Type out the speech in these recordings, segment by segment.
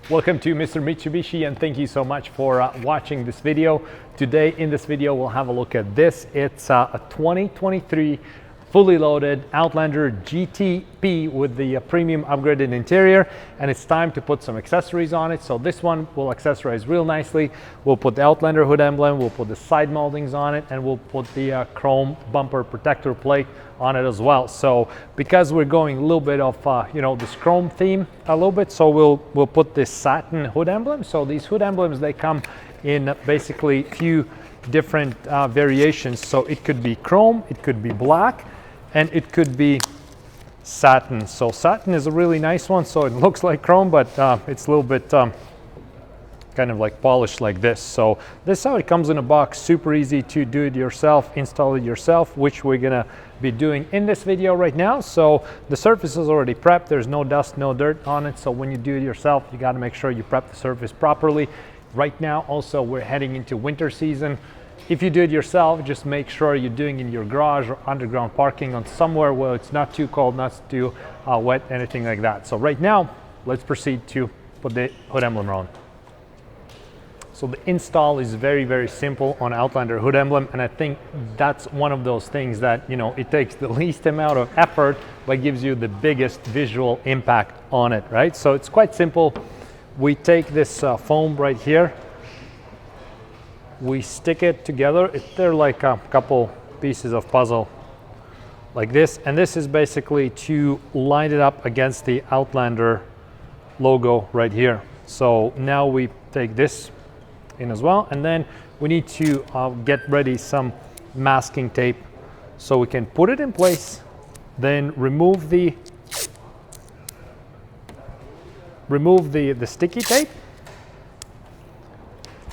Welcome to Mr. Mitsubishi, and thank you so much for watching this video. Today in this video we'll have a look at this. It's a 2023 fully loaded Outlander GTP with the premium upgraded interior, and it's time to put some accessories on it. So this one will accessorize real nicely. We'll put the Outlander hood emblem, we'll put the side moldings on it, and we'll put the chrome bumper protector plate on it as well. So because we're going a little bit of this chrome theme a little bit, so we'll put this satin hood emblem. So these hood emblems, they come in basically few different variations. So it could be chrome, it could be black, and it could be satin. So satin is a really nice one, so it looks like chrome, but it's a little bit kind of like polished like this. So this is how it comes in a box. Super easy to do it yourself, install it yourself, which we're gonna be doing in this video right now. So the surface is already prepped. There's no dust, no dirt on it. So when you do it yourself, you got to make sure you prep the surface properly. Right now also we're heading into winter season. If you do it yourself, just make sure you're doing it in your garage or underground parking on somewhere where it's not too cold, not too wet, anything like that. So right now, let's proceed to put the hood emblem on. So the install is very, very simple on Outlander hood emblem, and I think that's one of those things that, it takes the least amount of effort, but gives you the biggest visual impact on it, right? So it's quite simple. We take this foam right here, we stick it together. They're like a couple pieces of puzzle like this, and this is basically to line it up against the Outlander logo right here. So now we take this in as well, and then we need to get ready some masking tape so we can put it in place, then remove the sticky tape,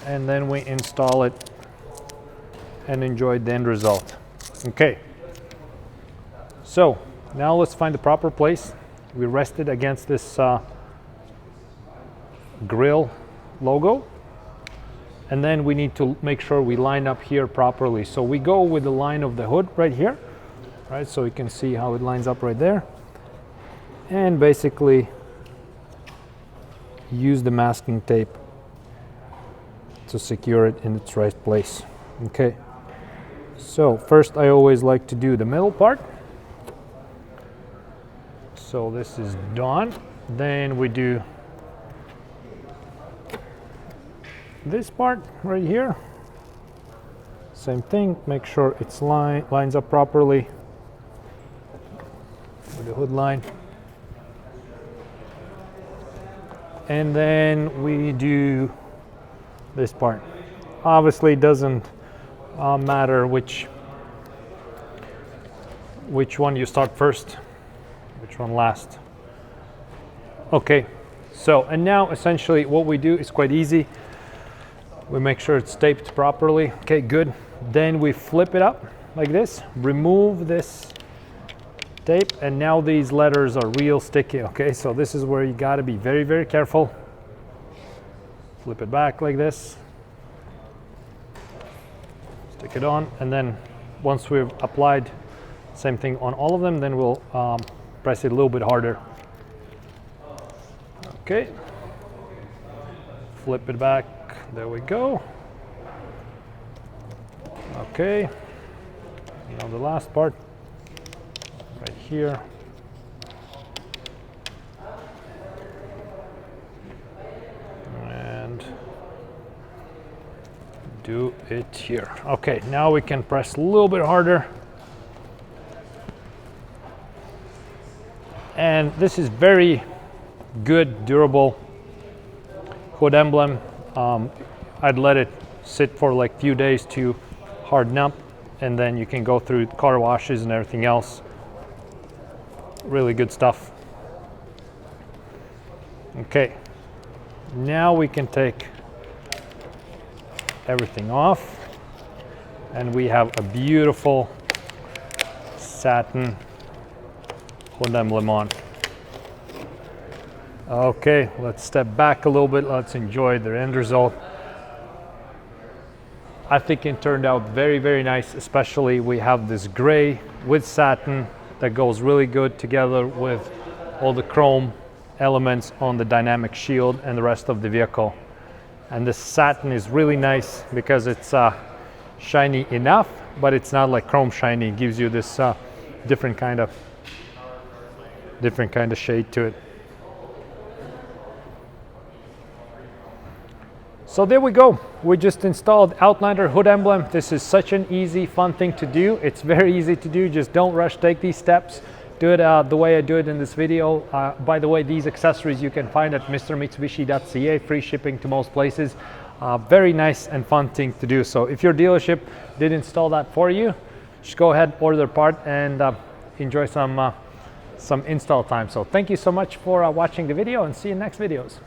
and then we install it and enjoy the end result. Okay, so now let's find the proper place. We rest it against this grill logo, and then we need to make sure we line up here properly. So we go with the line of the hood right here, right? So you can see how it lines up right there, and basically use the masking tape to secure it in its right place. Okay, so first I always like to do the middle part. So this is done. Then we do this part right here. Same thing, make sure it's lines up properly with the hood line. And then we do this part. Obviously it doesn't matter which one you start first, which one last. Okay, so and now essentially what we do is quite easy. We make sure it's taped properly. Okay, good. Then we flip it up like this, remove this tape, and now these letters are real sticky. Okay, so this is where you got to be very, very careful. Flip it back like this, stick it on, and then once we've applied, same thing on all of them, then we'll press it a little bit harder. Okay, flip it back, there we go. Okay, now the last part right here. Do it here. Okay, now we can press a little bit harder. And this is very good, durable hood emblem. I'd let it sit for like a few days to harden up, and then you can go through car washes and everything else. Really good stuff. Okay, now we can take everything off, and we have a beautiful satin hood emblem on. Okay, let's step back a little bit. Let's enjoy the end result. I think it turned out very, very nice. Especially we have this gray with satin that goes really good together with all the chrome elements on the dynamic shield and the rest of the vehicle. And this satin is really nice because it's shiny enough, but it's not like chrome shiny. It gives you this different kind of shade to it. So there we go. We just installed Outlander hood emblem. This is such an easy, fun thing to do. It's very easy to do. Just don't rush. Take these steps. Do it the way I do it in this video. By the way, these accessories you can find at mrmitsubishi.ca. Free shipping to most places. Very nice and fun thing to do. So if your dealership did install that for you, just go ahead, order the part, and enjoy some install time. So thank you so much for watching the video, and see you in next videos.